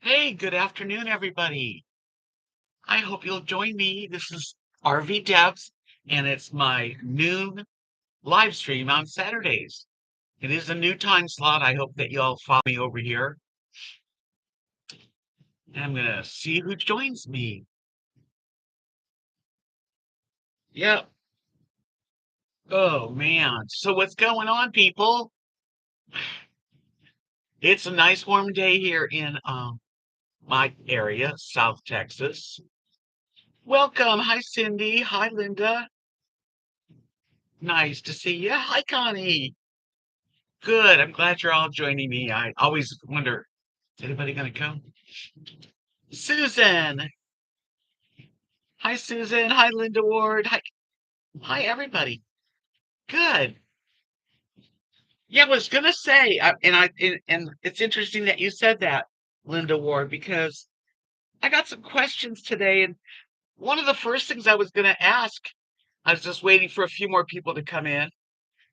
Hey, good afternoon, everybody. I hope you'll join me. This is RV Debs, and it's my noon live stream on Saturdays. It is a new time slot. I hope that y'all follow me over here. And I'm gonna see who joins me. Yep. Oh man. So what's going on, people? It's a nice warm day here in my area, South Texas. Welcome. Hi, Cindy. Hi, Linda. Nice to see you. Hi, Connie. Good. I'm glad you're all joining me. I always wonder, is anybody going to come? Susan. Hi, Susan. Hi, Linda Ward. Hi, everybody. Good. Yeah, I was gonna say, and it's interesting that you said that, Linda Ward, because I got some questions today, and one of the first things I was gonna ask, I was just waiting for a few more people to come in,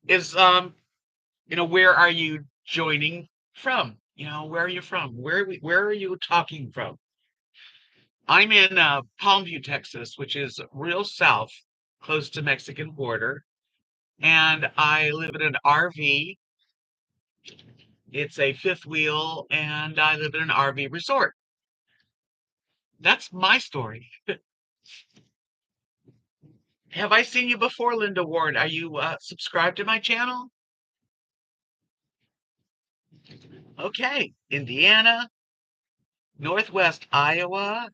is where are you joining from? Where are you from? Where are you talking from? I'm in Palmview, Texas, which is real south, close to Mexican border, and I live in an RV. It's a fifth wheel, and I live in an RV resort. That's my story. Have I seen you before, Linda Ward? Are you subscribed to my channel? Okay, Indiana, Northwest Iowa,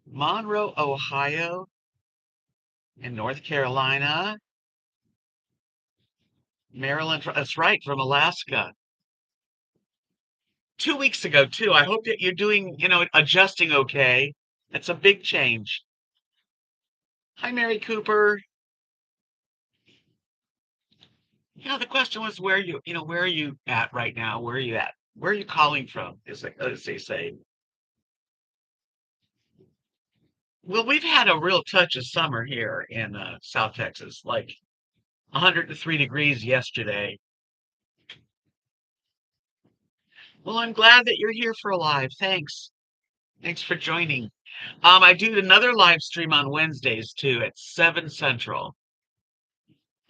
Monroe, Ohio, and North Carolina, Maryland. That's right, from Alaska. 2 weeks ago too. I hope that you're doing, adjusting okay. It's a big change. Hi, Mary Cooper. The question was where are you at right now? Where are you at? Where are you calling from? As they say. Well, we've had a real touch of summer here in South Texas, like 103 degrees yesterday. Well, I'm glad that you're here for a live. Thanks. Thanks for joining. I do another live stream on Wednesdays too at 7 Central.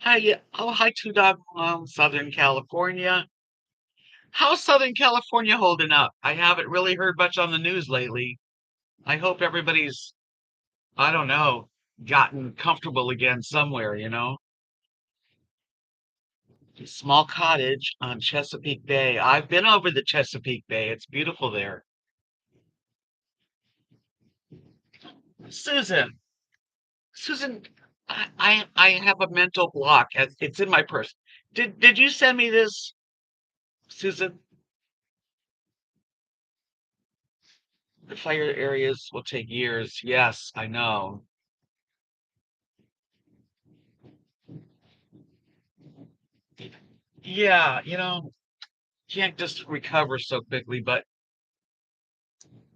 Hi, yeah. Oh, hi, Two Dog Mom, Southern California. How's Southern California holding up? I haven't really heard much on the news lately. I hope everybody's, I don't know, gotten comfortable again somewhere. Small cottage on Chesapeake Bay. I've been over the Chesapeake Bay. It's beautiful there. Susan, Susan, I have a mental block. It's in my purse. Did you send me this, Susan? The fire areas will take years. Yes, I know. Yeah, can't just recover so quickly, but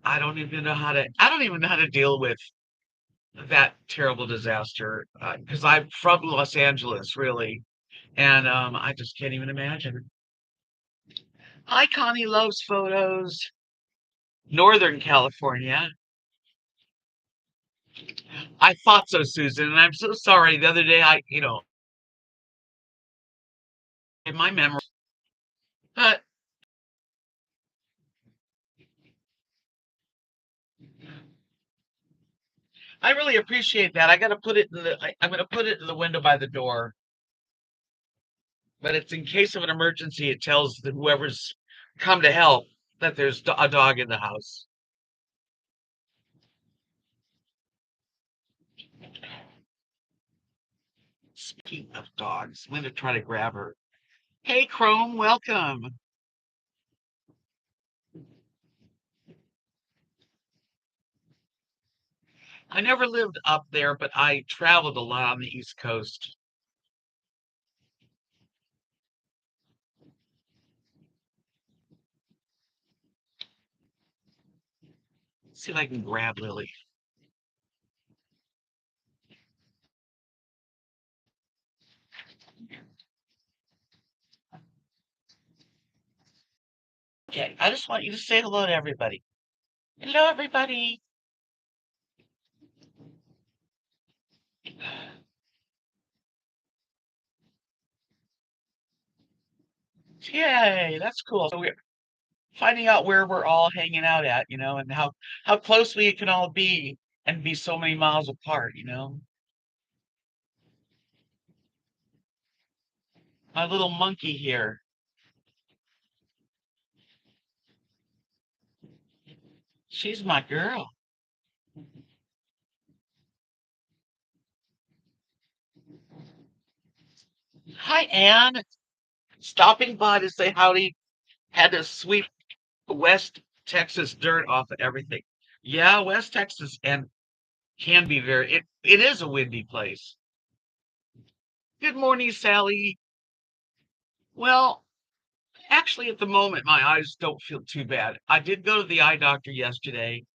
I don't even know how to deal with that terrible disaster because I'm from Los Angeles, really, and I just can't even imagine. Hi, Connie loves photos. Northern California. I thought so, Susan, and I'm so sorry. The other day, in my memory, but I really appreciate that. I got to put it in I'm going to put it in the window by the door, but it's in case of an emergency. It tells whoever's come to help that there's a dog in the house. Speaking of dogs, I'm going to try to grab her. Hey, Chrome, welcome. I never lived up there, but I traveled a lot on the East Coast. Let's see if I can grab Lily. Okay, I just want you to say hello to everybody. Hello, everybody. Yay, that's cool. So we're finding out where we're all hanging out at, and how close we can all be and be so many miles apart. My little monkey here. She's my girl. Hi, Anne. Stopping by to say howdy. Had to sweep West Texas dirt off of everything. Yeah, West Texas and can be it is a windy place. Good morning, Sally. Well, actually, at the moment, my eyes don't feel too bad. I did go to the eye doctor yesterday.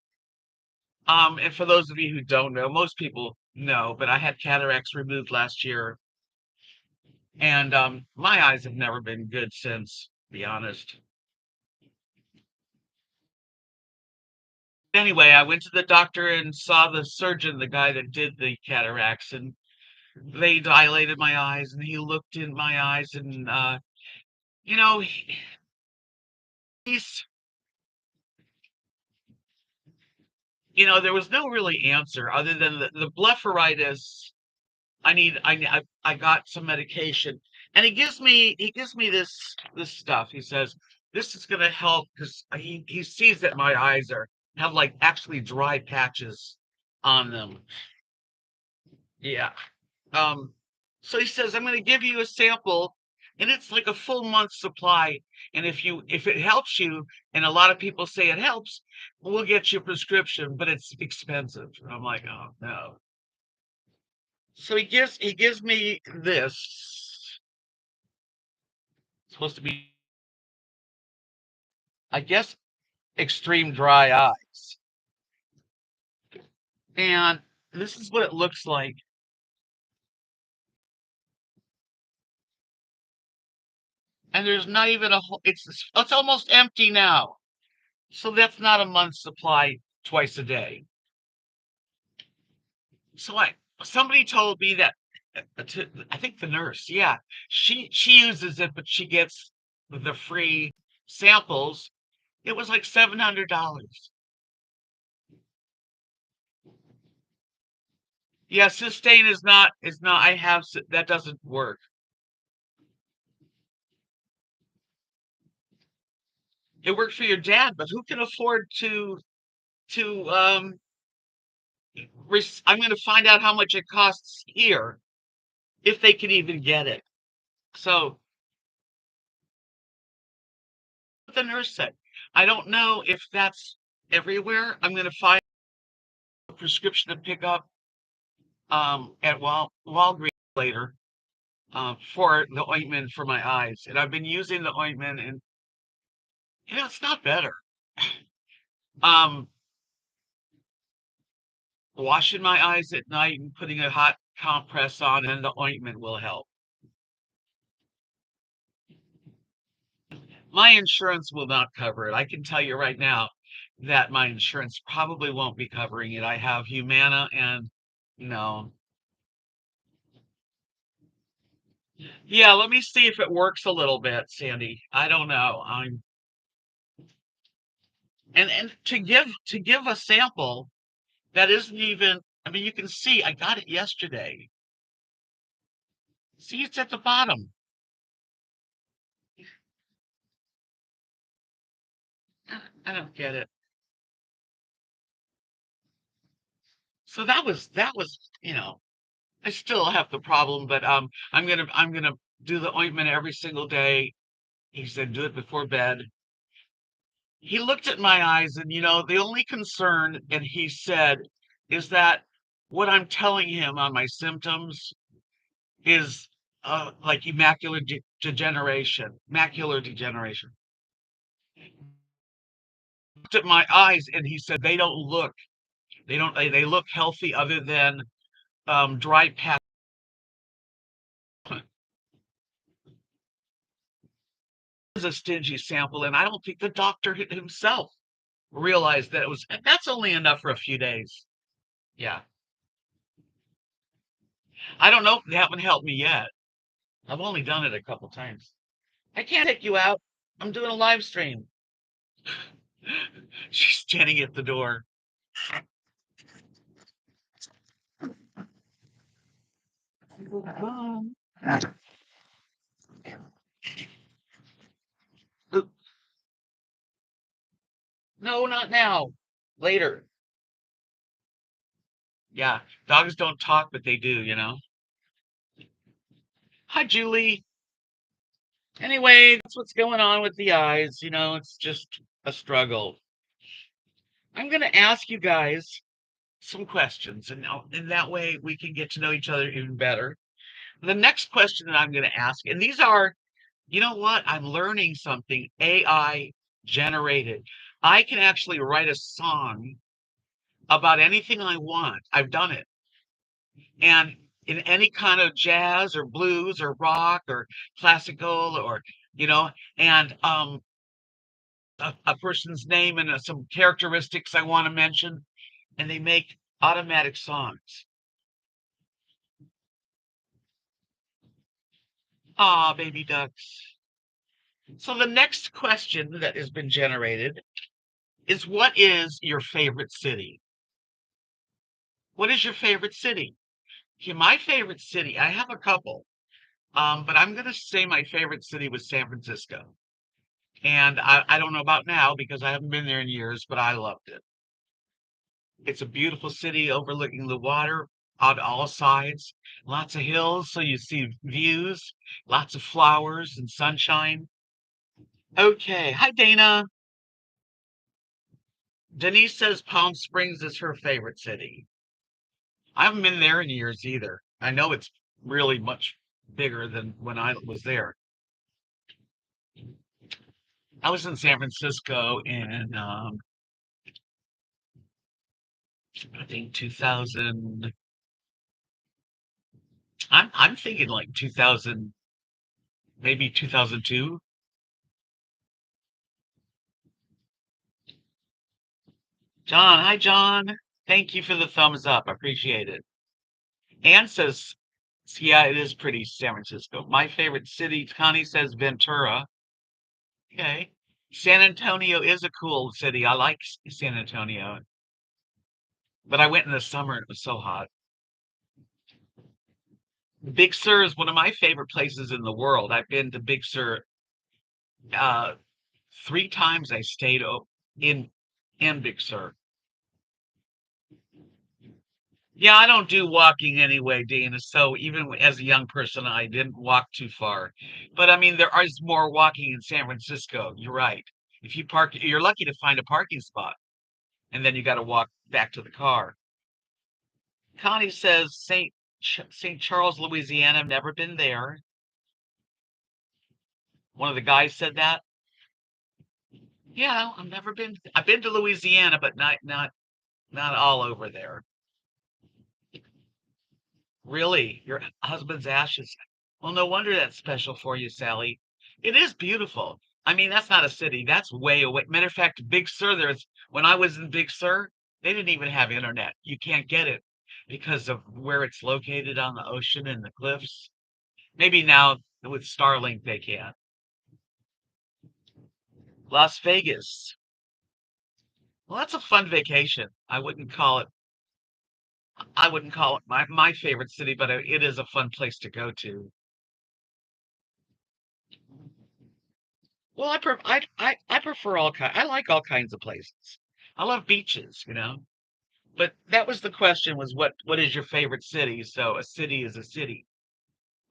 And for those of you who don't know, most people know, but I had cataracts removed last year, and my eyes have never been good since, to be honest. Anyway, I went to the doctor and saw the surgeon, the guy that did the cataracts, and they dilated my eyes, and he looked in my eyes, and you know, he's, there was no really answer other than the blepharitis. I got some medication, and he gives me this stuff. He says this is gonna help because he sees that my eyes are have like actually dry patches on them. Yeah. Um, so he says I'm gonna give you a sample, and it's like a full month's supply. And if it helps you, and a lot of people say it helps, we'll get you a prescription, but it's expensive. And I'm like, oh no. So he gives me this. Supposed to be, I guess, extreme dry eyes. And this is what it looks like. And there's not even it's almost empty now. So that's not a month's supply twice a day. So somebody told me that I think the nurse, yeah, she uses it, but she gets the free samples. It was like $700. Yeah, Sustain is not. That doesn't work. It worked for your dad, but who can afford to I'm going to find out how much it costs here if they can even get it. So what the nurse said, I don't know if that's everywhere. I'm going to find a prescription to pick up at Walgreens later for the ointment for my eyes, and I've been using the ointment, and it's not better. Um, Washing my eyes at night and putting a hot compress on, and the ointment will help. My insurance will not cover it. I can tell you right now that my insurance probably won't be covering it. I have Humana and no. Yeah, let me see if it works a little bit, Sandy. I don't know. And to give a sample that isn't even, I mean, you can see I got it yesterday. See, it's at the bottom. I don't get it. So that was, I still have the problem, but I'm gonna do the ointment every single day. He said do it before bed. He looked at my eyes, and the only concern, and he said, is that what I'm telling him on my symptoms is like macular degeneration. Looked at my eyes, and he said they look healthy other than dry patch. Is a stingy sample, and I don't think the doctor himself realized that that's only enough for a few days. Yeah. I don't know if they haven't helped me yet. I've only done it a couple times. I can't take you out. I'm doing a live stream. She's standing at the door. Um, No, not now. Later. Yeah. Dogs don't talk, but they do. Hi, Julie. Anyway, that's what's going on with the eyes. It's just a struggle. I'm going to ask you guys some questions, and that way we can get to know each other even better. The next question that I'm going to ask, and these are, you know what? I'm learning something AI generated. I can actually write a song about anything I want. I've done it. And in any kind of jazz or blues or rock or classical or, you know, and a person's name and some characteristics I want to mention, and they make automatic songs. Ah, baby ducks. So the next question that has been generated is, what is your favorite city? What is your favorite city? Okay, my favorite city, I have a couple, but I'm going to say my favorite city was San Francisco. And I don't know about now because I haven't been there in years, but I loved it. It's a beautiful city overlooking the water on all sides, lots of hills, so you see views, lots of flowers and sunshine. Okay. Hi, Dana. Denise says Palm Springs is her favorite city. I haven't been there in years either. I know it's really much bigger than when I was there. I was in San Francisco in I think 2000. I'm thinking like 2000, maybe 2002. John, hi John. Thank you for the thumbs up. I appreciate it. Ann says, yeah, it is pretty, San Francisco. My favorite city, Connie says Ventura. Okay. San Antonio is a cool city. I like San Antonio, but I went in the summer and it was so hot. Big Sur is one of my favorite places in the world. I've been to Big Sur uh, 3 times. I stayed in in Big Sur. Yeah, I don't do walking anyway, Dana. So even as a young person, I didn't walk too far. But I mean, there is more walking in San Francisco. You're right. If you park, you're lucky to find a parking spot, and then you got to walk back to the car. Connie says St. Charles, Louisiana. I've never been there. One of the guys said that. Yeah, I've never been. I've been to Louisiana, but not all over there. Really, your husband's ashes. Well, no wonder that's special for you, Sally. It is beautiful. I mean, that's not a city. That's way away. Matter of fact, Big Sur, when I was in Big Sur, they didn't even have internet. You can't get it because of where it's located on the ocean and the cliffs. Maybe now with Starlink they can. Las Vegas. Well, that's a fun vacation. I wouldn't call it my favorite city, but it is a fun place to go to. Well, I prefer all kind. I like all kinds of places. I love beaches. But that was the question: was what is your favorite city? So a city is a city.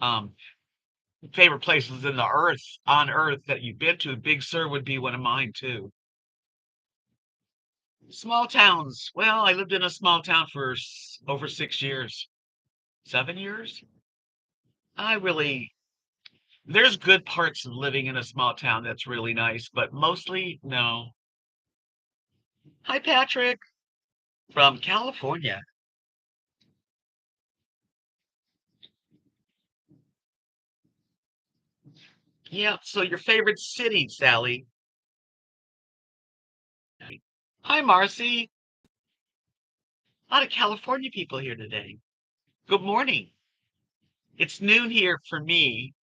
Um, Favorite places in the on Earth that you've been to. Big Sur would be one of mine too. Small towns. Well, I lived in a small town for over 6 years, 7 years. I really There's good parts of living in a small town that's really nice, but mostly no. Hi, Patrick from California. Yeah, so your favorite city, Sally? Hi, Marcy. A lot of California people here today. Good morning. It's noon here for me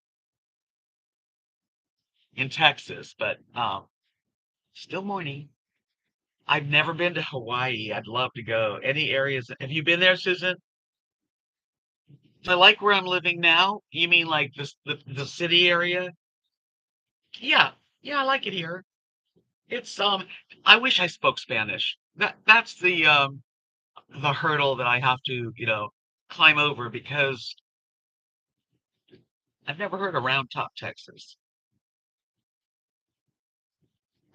in Texas, but still morning. I've never been to Hawaii. I'd love to go. Any areas? Have you been there, Susan? I like where I'm living now. You mean like the city area? Yeah, yeah, I like it here. It's I wish I spoke Spanish. That's the hurdle that I have to, climb over because I've never heard of Round Top, Texas.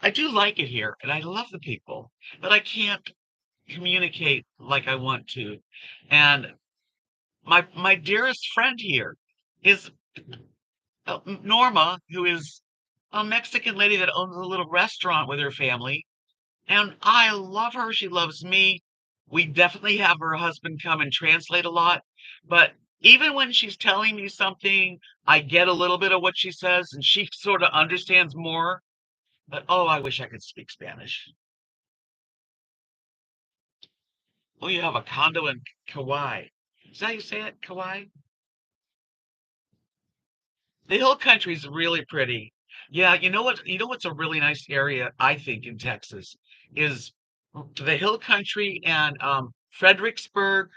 I do like it here and I love the people, but I can't communicate like I want to. And my dearest friend here is Norma, who is a Mexican lady that owns a little restaurant with her family. And I love her. She loves me. We definitely have her husband come and translate a lot. But even when she's telling me something, I get a little bit of what she says and she sort of understands more. But oh, I wish I could speak Spanish. Oh, you have a condo in Kauai. Is that how you say it? Kauai? The hill country is really pretty. Yeah, you know what? You know what's a really nice area, I think, in Texas is the hill country and Fredericksburg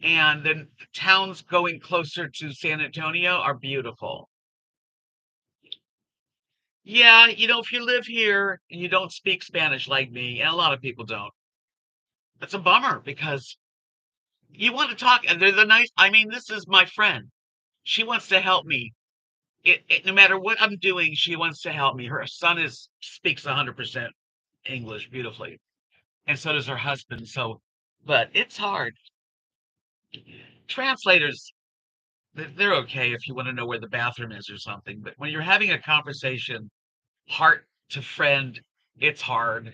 and then the towns going closer to San Antonio are beautiful. Yeah, if you live here and you don't speak Spanish like me, and a lot of people don't, that's a bummer because you want to talk, and they're the nice. I mean, this is my friend. She wants to help me. No matter what I'm doing, she wants to help me. Her son is speaks 100% English beautifully, and so does her husband. So, but it's hard. Translators, they're okay if you want to know where the bathroom is or something. But when you're having a conversation, heart to friend, it's hard.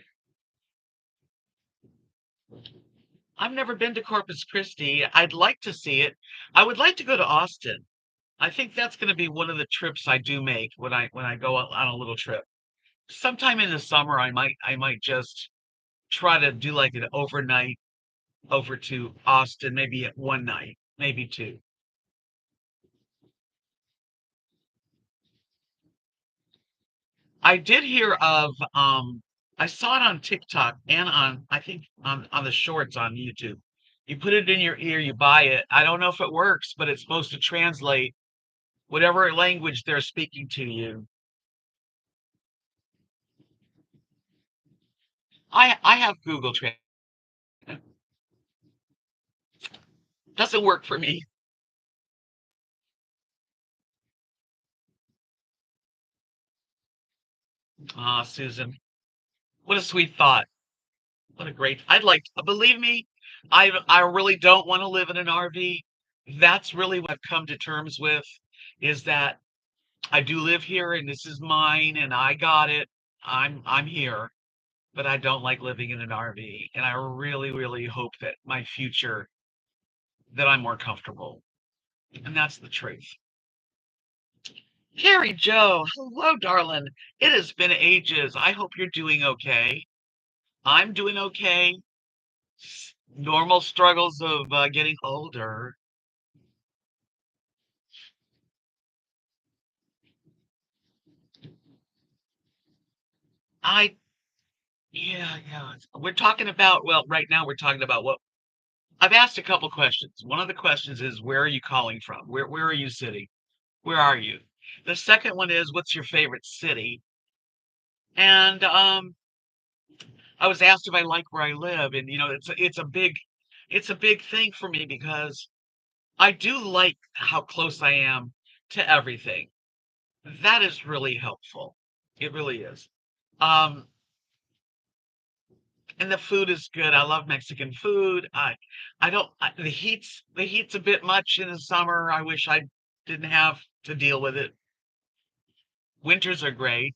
I've never been to Corpus Christi. I'd like to see it. I would like to go to Austin. I think that's going to be one of the trips I do make when I go on a little trip. Sometime in the summer, I might just try to do like an overnight over to Austin, maybe at one night, maybe two. I did hear of I saw it on TikTok and on I think on the shorts on YouTube. You put it in your ear, you buy it. I don't know if it works, but it's supposed to translate whatever language they're speaking to you. I have Google Translate. Doesn't work for me. Ah, Susan, what a sweet thought. What a great. I'd like believe me, I really don't want to live in an RV. That's really what I've come to terms with is that I do live here and this is mine and I got it. I'm here, but I don't like living in an RV. And I really, really hope that my future that I'm more comfortable. And that's the truth. Carrie Joe, hello, darling. It has been ages. I hope you're doing okay. I'm doing okay. Normal struggles of getting older. I, yeah, yeah. We're talking about, well, right now we're talking about what I've asked a couple questions. One of the questions is, where are you calling from? Where are you sitting? Where are you? The second one is, what's your favorite city? And I was asked if I like where I live, and it's a big thing for me because I do like how close I am to everything. That is really helpful. It really is. Um, and the food is good. I love Mexican food. I don't. The heat's a bit much in the summer. I wish I didn't have to deal with it. Winters are great.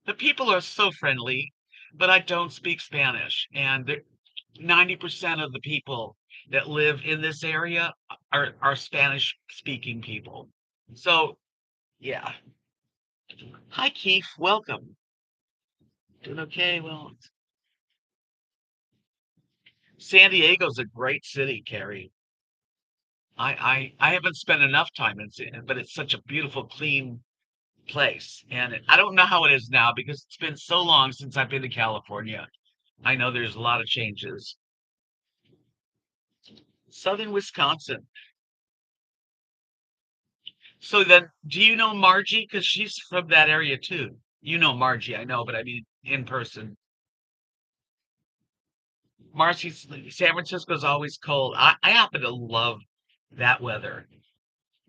The people are so friendly, but I don't speak Spanish, and 90% of the people that live in this area are Spanish speaking people. So yeah. Hi Keith, welcome. Doing okay? Well, San Diego's a great city, Carrie. I haven't spent enough time in it, but it's such a beautiful, clean place. And I don't know how it is now because it's been so long since I've been to California. I know there's a lot of changes. Southern Wisconsin. So then, do you know Margie? Because she's from that area too. You know Margie, I know, but I mean in person. Marcy's San Francisco's always cold. I happen to love that weather.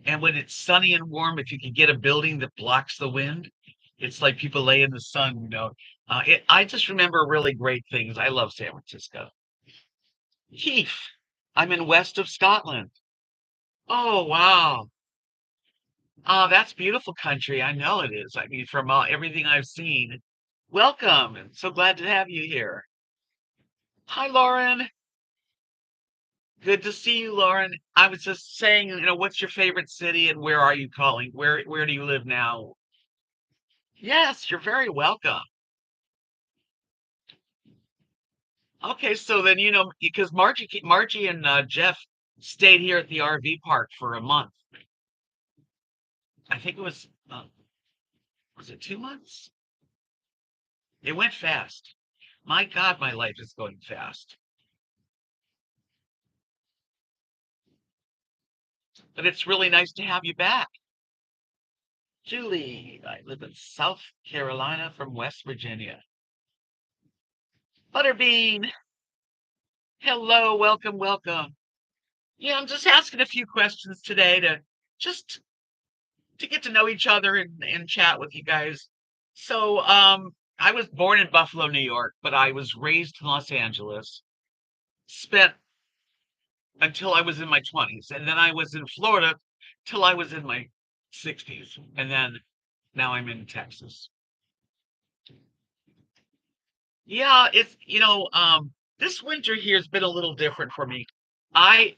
And when it's sunny and warm, if you can get a building that blocks the wind, it's like people lay in the sun, I just remember really great things. I love San Francisco. Heath, I'm in west of Scotland. Oh, wow. Oh, that's beautiful country. I know it is. I mean, from everything I've seen. Welcome. And so glad to have you here. Hi, Lauren. Good to see you, Lauren. I was just saying, what's your favorite city and where are you calling? Where do you live now? Yes, you're very welcome. Okay, so then because Margie and Jeff stayed here at the RV park for a month. I think it was it 2 months? It went fast. My God, my life is going fast. But it's really nice to have you back. Julie, I live in South Carolina from West Virginia. Butterbean, hello, welcome, welcome. Yeah, I'm just asking a few questions today just to get to know each other and chat with you guys. So, I was born in Buffalo, New York, but I was raised in Los Angeles, spent until I was in my 20s, and then I was in Florida till I was in my 60s, and then now I'm in Texas. Yeah, this winter here has been a little different for me. I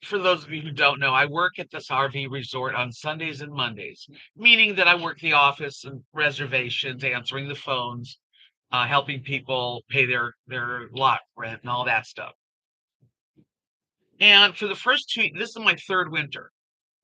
For those of you who don't know, I work at this RV resort on Sundays and Mondays, meaning that I work the office and reservations, answering the phones, helping people pay their lot rent and all that stuff. And for the first two, this is my third winter.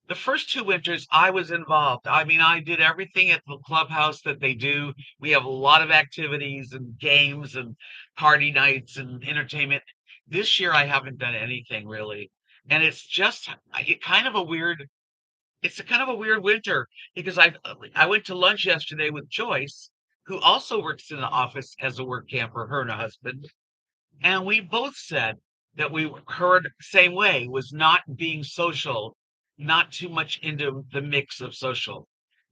The first two winters, I was involved. I mean, I did everything at the clubhouse that they do. We have a lot of activities and games and party nights and entertainment. This year, I haven't done anything really, and it's a kind of a weird winter because I went to lunch yesterday with Joyce, who also works in the office as a work camper, her and her husband, and we both said that we heard the same way, was not being social, not too much into the mix of social.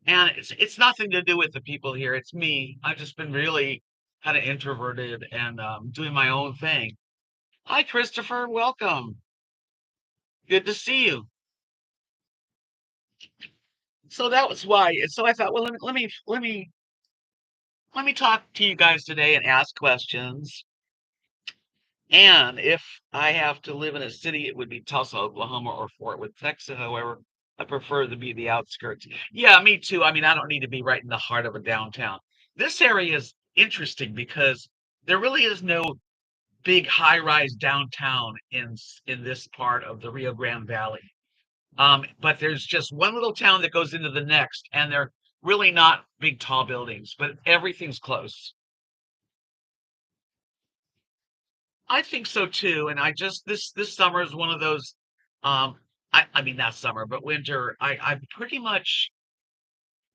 And it's nothing to do with the people here. It's me. I've just been really kind of introverted and doing my own thing. Hi, Christopher. Welcome. Good to see you. So that was why. And so I thought, well, let me talk to you guys today and ask questions. And if I have to live in a city, it would be Tulsa, Oklahoma, or Fort Worth, Texas. However, I prefer to be the outskirts. Yeah, me too. I mean, I don't need to be right in the heart of a downtown. This area is interesting because there really is no big high-rise downtown in this part of the Rio Grande Valley. But there's just one little town that goes into the next, and they're really not big, tall buildings, but everything's close. I think so too. And I just this summer is one of those I mean not summer, but winter. I pretty much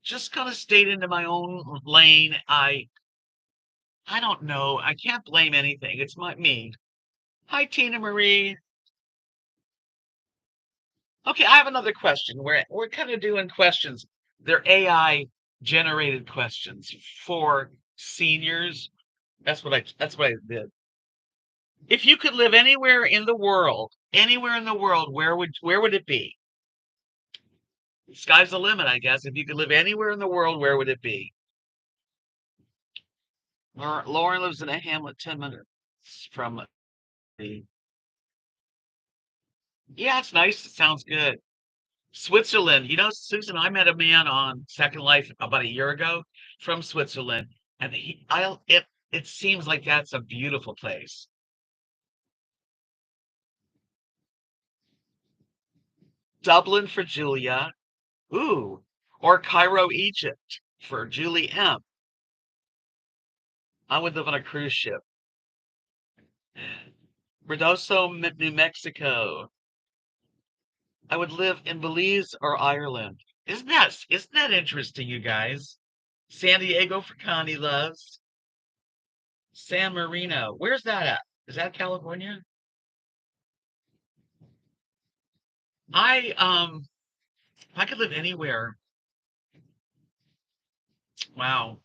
just kind of stayed into my own lane. I don't know. I can't blame anything. It's my me. Hi Tina Marie. Okay, I have another question. We're kind of doing questions. They're AI generated questions for seniors. That's what I did. If you could live anywhere in the world, where would it be? Sky's the limit, I guess. If you could live anywhere in the world, where would it be? Lauren lives in a hamlet 10 minutes from the. Yeah, it's nice. It sounds good. Switzerland. Susan, I met a man on Second Life about a year ago from Switzerland, and it seems like that's a beautiful place. Dublin for Julia. Ooh. Or Cairo, Egypt for Julie M. I would live on a cruise ship. Redoso, New Mexico. I would live in Belize or Ireland. Isn't that interesting, you guys? San Diego for Connie loves. San Marino. Where's that at? Is that California? If I could live anywhere. Wow.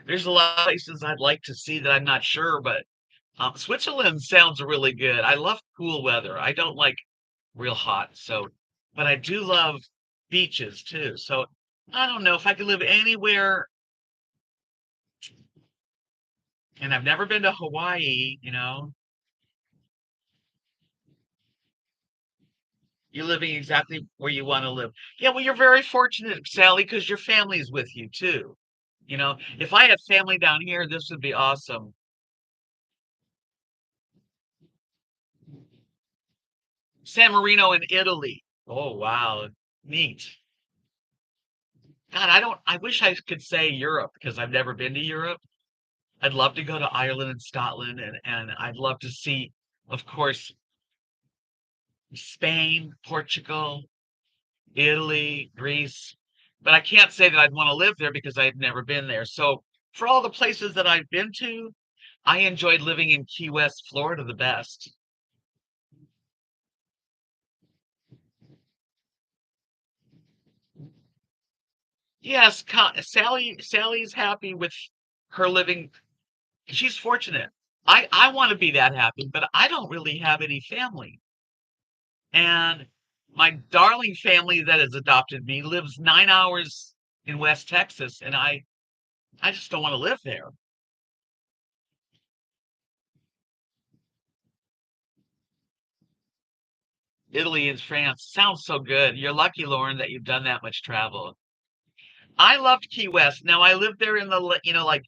There's a lot of places I'd like to see that I'm not sure, but Switzerland sounds really good. I love cool weather. I don't like real hot, but I do love beaches too. So I don't know if I could live anywhere, and I've never been to Hawaii. You're living exactly where you want to live. Yeah, well, you're very fortunate, Sally, because your family's with you too. If I had family down here, this would be awesome. San Marino in Italy. Oh, wow. Neat. God, I wish I could say Europe because I've never been to Europe. I'd love to go to Ireland and Scotland, and I'd love to see, of course, Spain, Portugal, Italy, Greece. But I can't say that I'd want to live there because I've never been there. So for all the places that I've been to, I enjoyed living in Key West, Florida the best. Yes, Sally's happy with her living. She's fortunate. I want to be that happy, but I don't really have any family. And my darling family that has adopted me lives 9 hours in West Texas, and I just don't want to live there. Italy and France sounds so good. You're lucky, Lauren, that you've done that much travel. I loved Key West. Now I lived there in like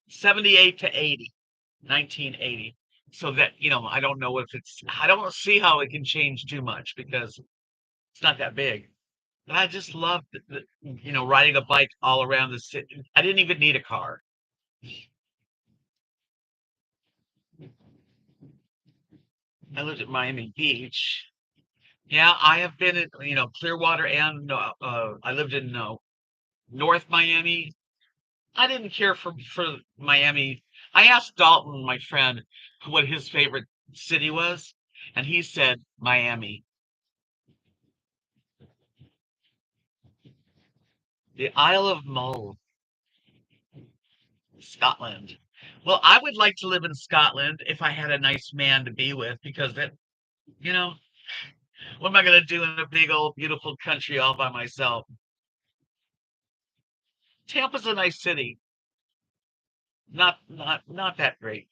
78 to 80, 1980. So that, I don't know if I don't see how it can change too much because it's not that big. But I just loved riding a bike all around the city. I didn't even need a car. I lived at Miami Beach. Yeah, I have been in, Clearwater and I lived in North Miami. I didn't care for Miami. I asked Dalton, my friend, what his favorite city was, and he said Miami. The Isle of Mull, Scotland. Well, I would like to live in Scotland if I had a nice man to be with, because you know, what am I going to do in a big old beautiful country all by myself? Tampa's a nice city, not that great.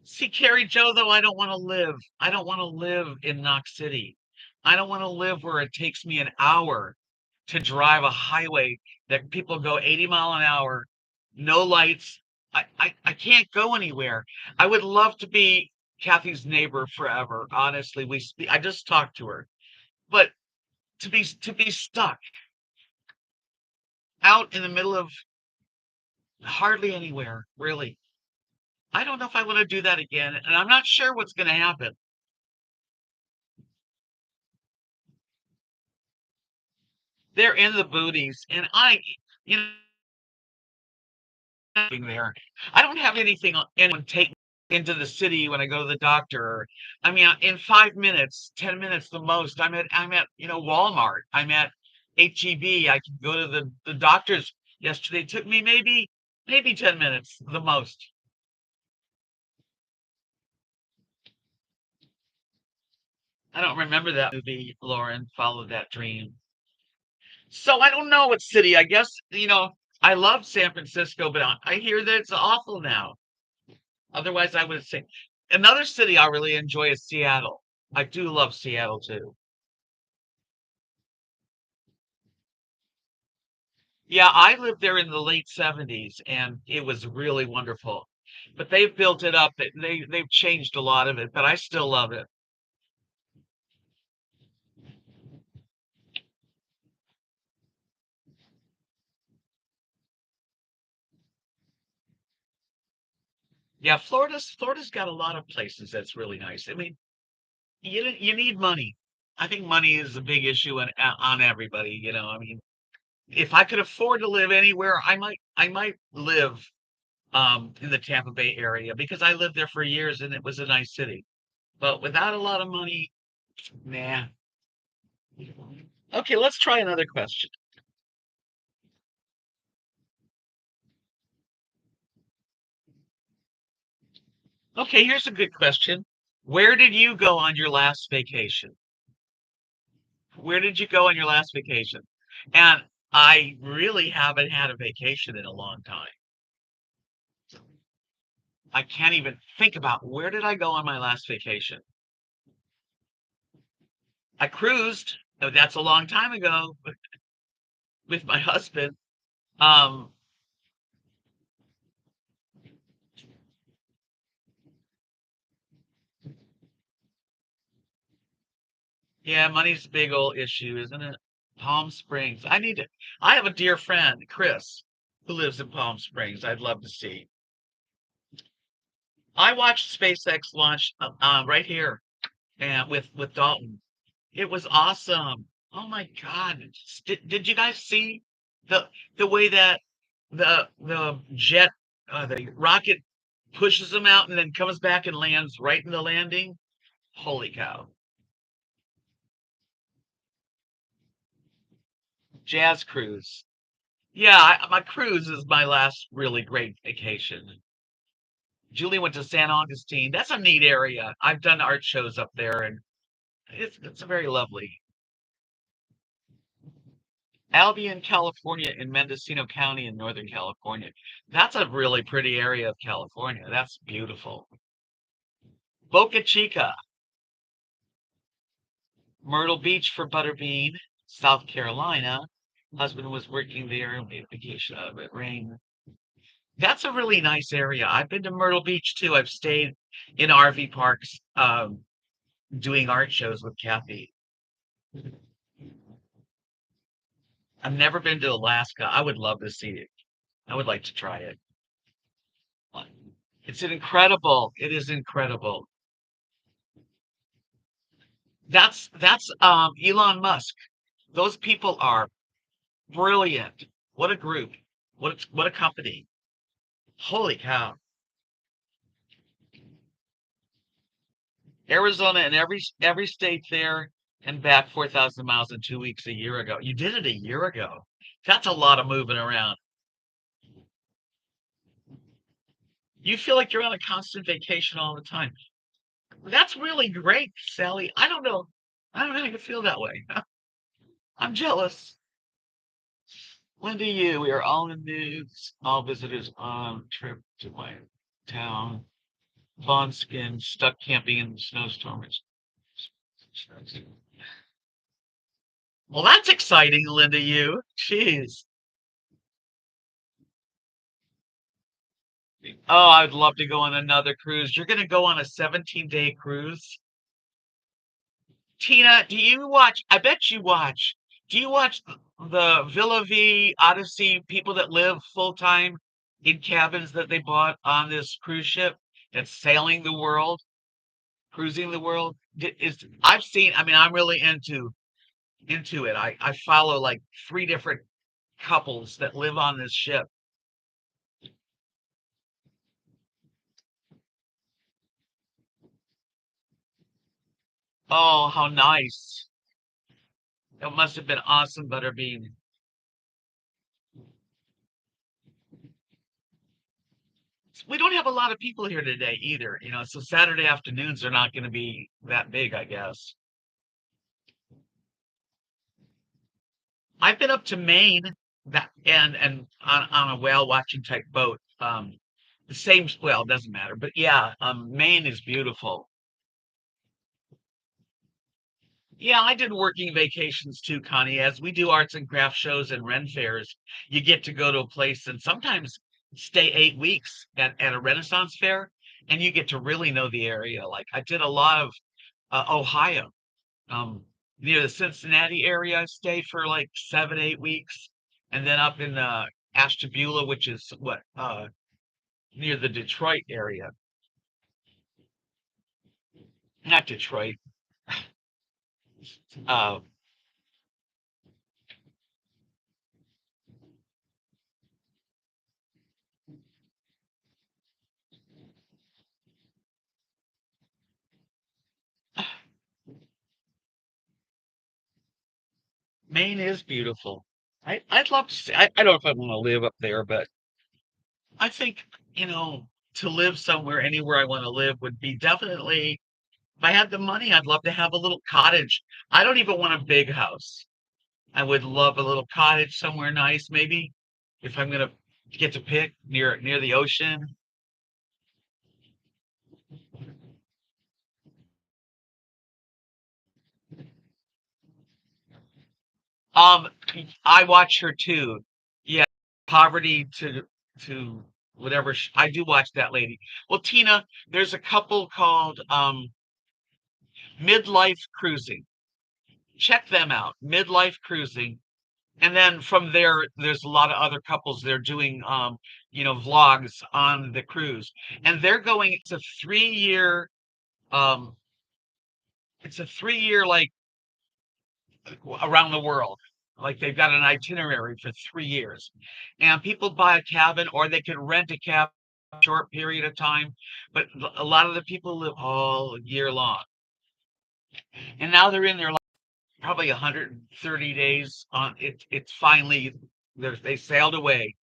See, Carrie Joe, though, I don't want to live. I don't want to live in Knox City. I don't want to live where it takes me an hour to drive a highway that people go 80 mile an hour, no lights. I can't go anywhere. I would love to be Kathy's neighbor forever. Honestly, I just talked to her, but to be stuck out in the middle of hardly anywhere, really. I don't know if I want to do that again, and I'm not sure what's going to happen. They're in the booties, and you know, there. I don't have anyone take me into the city when I go to the doctor. I mean, in 5 minutes, 10 minutes the most. I'm at Walmart. I'm at HEB. I can go to the doctor's. Yesterday took me maybe 10 minutes the most. I don't remember that movie, Lauren. Follow that dream. So I don't know what city. I guess I love San Francisco, but I hear that it's awful now. Otherwise, I would say another city I really enjoy is Seattle. I do love Seattle too. Yeah, I lived there in the late 70s and it was really wonderful. but they've built it up. They've changed a lot of it, but I still love it. Yeah, Florida's got a lot of places that's really nice. I mean, you need money. I think money is a big issue on everybody. I mean, if I could afford to live anywhere, I might live in the Tampa Bay area because I lived there for years and it was a nice city. But without a lot of money, nah. Okay, let's try another question. Okay, here's a good question. Where did you go on your last vacation? Where did you go on your last vacation? And I really haven't had a vacation in a long time. I can't even think about where did I go on my last vacation? I cruised. That's a long time ago with my husband. Um, yeah, money's a big old issue, isn't it? Palm Springs. I have a dear friend, Chris, who lives in Palm Springs. I'd love to see. I watched SpaceX launch right here and with Dalton. It was awesome. Oh my God. Did you guys see the way that the rocket pushes them out and then comes back and lands right in the landing? Holy cow. Jazz cruise. Yeah, my cruise is my last really great vacation. Julie went to San Augustine. That's a neat area. I've done art shows up there and it's very lovely. Albion, California, in Mendocino County in Northern California. That's a really pretty area of California. That's beautiful. Boca Chica, Myrtle Beach for Butterbean, South Carolina. Husband was working there. We had vacation out of it. Rain. That's a really nice area. I've been to Myrtle Beach too. I've stayed in RV parks doing art shows with Kathy. I've never been to Alaska. I would love to see it. I would like to try it. It's incredible. It is incredible. That's Elon Musk. Those people are brilliant. What a group. What a company. Holy cow. Arizona and every state there and back 4,000 miles in 2 weeks a year ago. You did it a year ago. That's a lot of moving around. You feel like you're on a constant vacation all the time. That's really great, Sally. I don't know. I don't know how you feel that way. I'm jealous. Linda, you, we are all in news. All visitors on trip to my town. Fawn skin, stuck camping in the snowstorm. Well, that's exciting, Linda, you. Jeez. Oh, I'd love to go on another cruise. You're going to go on a 17-day cruise? Tina, do you watch? I bet you watch. Do you watch the Villa V Odyssey people that live full time in cabins that they bought on this cruise ship that's sailing the world, cruising the world? I've seen, I mean, I'm really into it. I follow like three different couples that live on this ship. Oh, how nice. It must have been awesome, Butterbean. We don't have a lot of people here today either, so Saturday afternoons are not going to be that big, I guess. I've been up to Maine that and on a whale watching type boat. The same, well, it doesn't matter, but yeah, Maine is beautiful. Yeah, I did working vacations too, Connie. As we do arts and craft shows and Ren fairs, you get to go to a place, and sometimes stay 8 weeks at a Renaissance fair, and you get to really know the area. Like I did a lot of Ohio, um, near the Cincinnati area. I stayed for like 7, 8 weeks, and then up in Ashtabula, which is what near the Detroit area. Not Detroit. Uh, Maine is beautiful. I'd love to see. I don't know if I want to live up there, but I think, to live somewhere, anywhere I want to live would be definitely, if I had the money, I'd love to have a little cottage. I don't even want a big house. I would love a little cottage somewhere nice, maybe if I'm gonna get to pick near the ocean. Um, I watch her too. Yeah, poverty to whatever. I do watch that lady. Well, Tina, there's a couple called Midlife Cruising. Check them out. Midlife Cruising. And then from there, there's a lot of other couples. They're doing, vlogs on the cruise, and they're going. Um, it's a 3 year like around the world. Like they've got an itinerary for 3 years, and people buy a cabin or they can rent a cabin for a short period of time. But a lot of the people live all year long, and now they're in there like probably 130 days on it. It's finally they sailed away.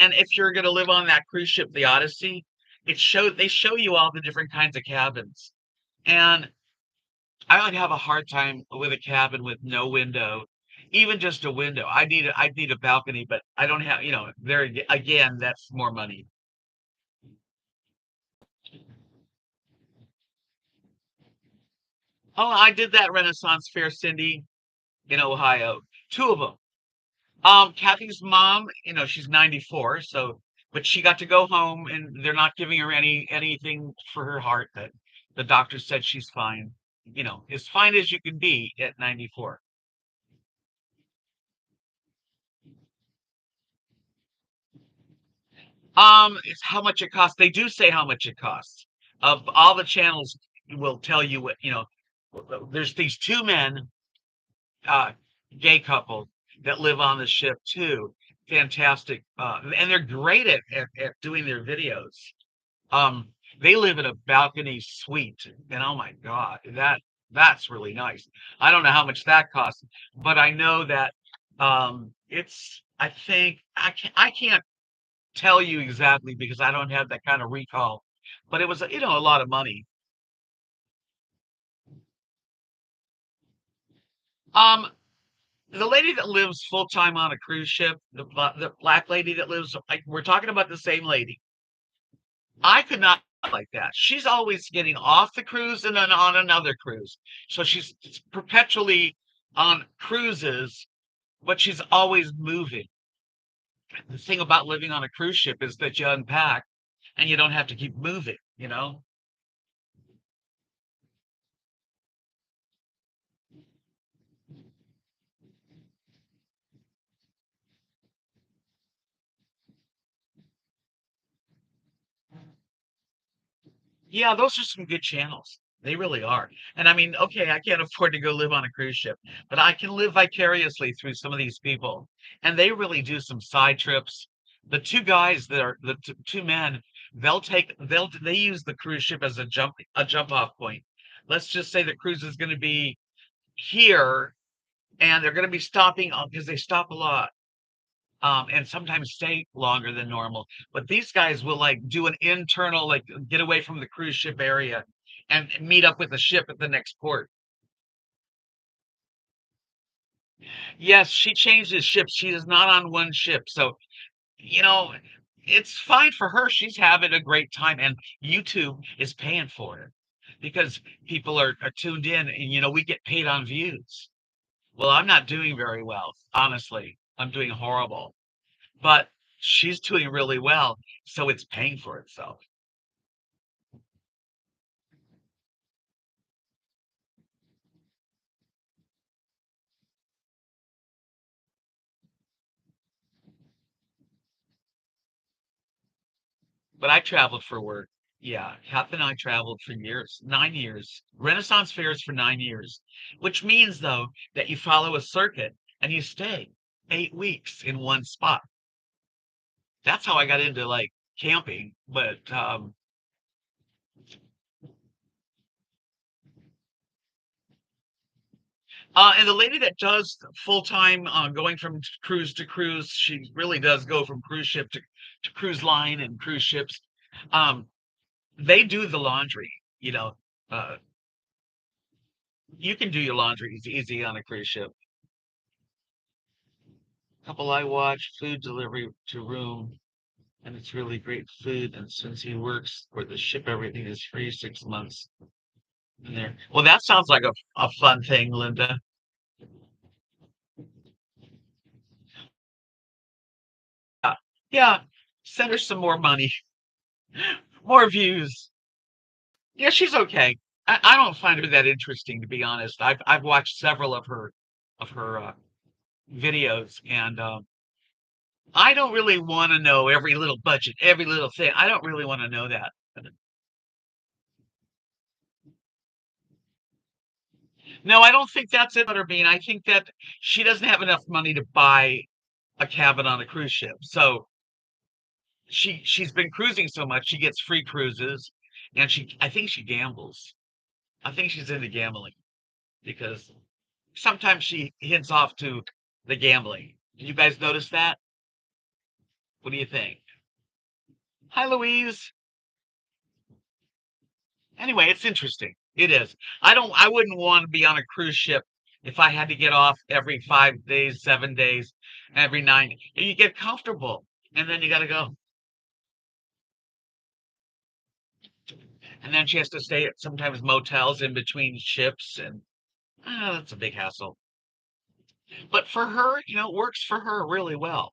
And if you're gonna live on that cruise ship, the Odyssey, they show you all the different kinds of cabins. And I would have a hard time with a cabin with no window, even just a window. I'd need a balcony, but I don't have, there again, that's more money. Oh, I did that Renaissance Fair, Cindy, in Ohio. Two of them. Kathy's mom, she's 94, so but she got to go home and they're not giving her anything for her heart, that the doctor said she's fine. As fine as you can be at 94. It's how much it costs. They do say how much it costs. Of all the channels will tell you there's these two men, uh, gay couple that live on the ship too. Fantastic. And they're great at doing their videos. Um, they live in a balcony suite, and oh my God, that's really nice. I don't know how much that costs, but I know that it's I think I can't tell you exactly because I don't have that kind of recall, but it was a lot of money. Um, the lady that lives full time on a cruise ship, the black lady that lives, like we're talking about the same lady. I could not like that. She's always getting off the cruise and then on another cruise. So she's perpetually on cruises, but she's always moving. The thing about living on a cruise ship is that you unpack and you don't have to keep moving. Yeah, those are some good channels. They really are. And I mean, okay, I can't afford to go live on a cruise ship, but I can live vicariously through some of these people. And they really do some side trips. The two guys that are the two men, they use the cruise ship as a jump off point. Let's just say the cruise is going to be here and they're going to be stopping because they stop a lot, and sometimes stay longer than normal. But these guys will like do an internal, like get away from the cruise ship area and meet up with the ship at the next port. Yes, she changes ships. She is not on one ship. So, you know, it's fine for her. She's having a great time, and YouTube is paying for it. because people are tuned in, and we get paid on views. Well, I'm not doing very well, honestly. I'm doing horrible, but she's doing really well, so it's paying for itself. But I traveled for work. Yeah, Kath and I traveled for years, 9 years. Renaissance fairs for 9 years, which means though that you follow a circuit and you stay 8 weeks in one spot. That's how I got into like camping. But and the lady that does full time going from cruise to cruise, she really does go from cruise ship to cruise line and cruise ships. Um, they do the laundry. Uh, you can do your laundry easy on a cruise ship. Couple I watch, food delivery to room, and it's really great food. And since he works for the ship, everything is free 6 months in there. Well, that sounds like a fun thing, Linda. Yeah, yeah. Send her some more money, more views. Yeah, she's okay. I don't find her that interesting, to be honest. I've watched several of her videos, and I don't really want to know every little budget, every little thing. I don't really want to know that. No, I don't think that's it, Butterbean. I think that she doesn't have enough money to buy a cabin on a cruise ship. So she's been cruising so much, she gets free cruises, and I think she gambles. I think she's into gambling because sometimes she hints off to the gambling. Did you guys notice that? What do you think? Hi, Louise. Anyway, it's interesting. It is. I wouldn't want to be on a cruise ship if I had to get off every 5 days, 7 days, every 9. You get comfortable and then you got to go. And then she has to stay at sometimes motels in between ships. And that's a big hassle. But for her, it works for her really well.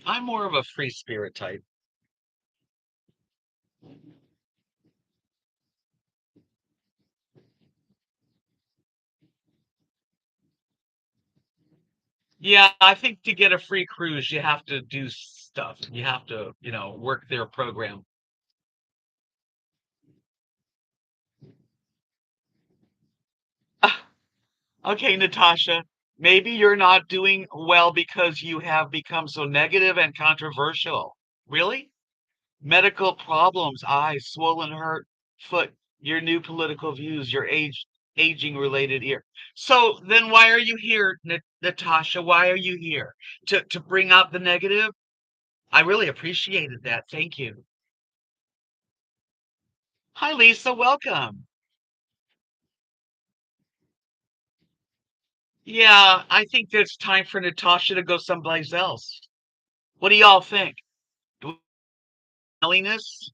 I'm more of a free spirit type. Yeah, I think to get a free cruise, you have to do stuff. You have to, work their program. Okay, Natasha, maybe you're not doing well because you have become so negative and controversial. Really? Medical problems, eyes, swollen heart, foot, your new political views, your aging related ear. So then why are you here, Natasha? Why are you here? To bring out the negative? I really appreciated that. Thank you. Hi, Lisa. Welcome. Yeah, I think it's time for Natasha to go someplace else. What do y'all think? Willingness?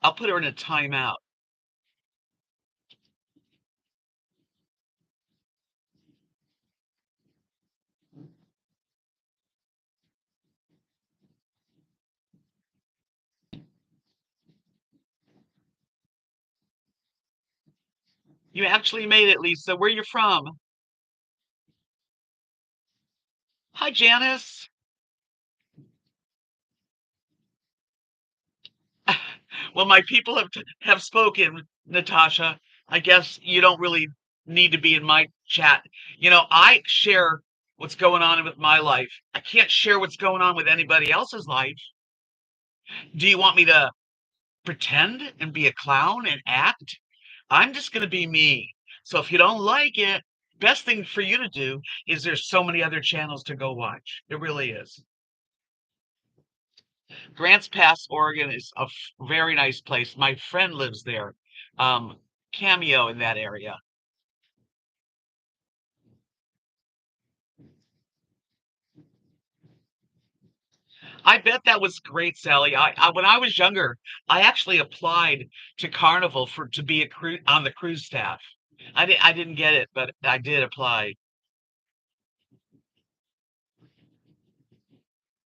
I'll put her in a timeout. You actually made it, Lisa. Where you from? Hi, Janice. Well, my people have spoken, Natasha. I guess you don't really need to be in my chat. I share what's going on with my life. I can't share what's going on with anybody else's life. Do you want me to pretend and be a clown and act? I'm just going to be me. So if you don't like it, best thing for you to do is there's so many other channels to go watch. It really is. Grants Pass, Oregon is a very nice place. My friend lives there. Cameo in that area. I bet that was great, Sally. I when I was younger, I actually applied to Carnival for to be a on the cruise staff. I didn't get it, but I did apply.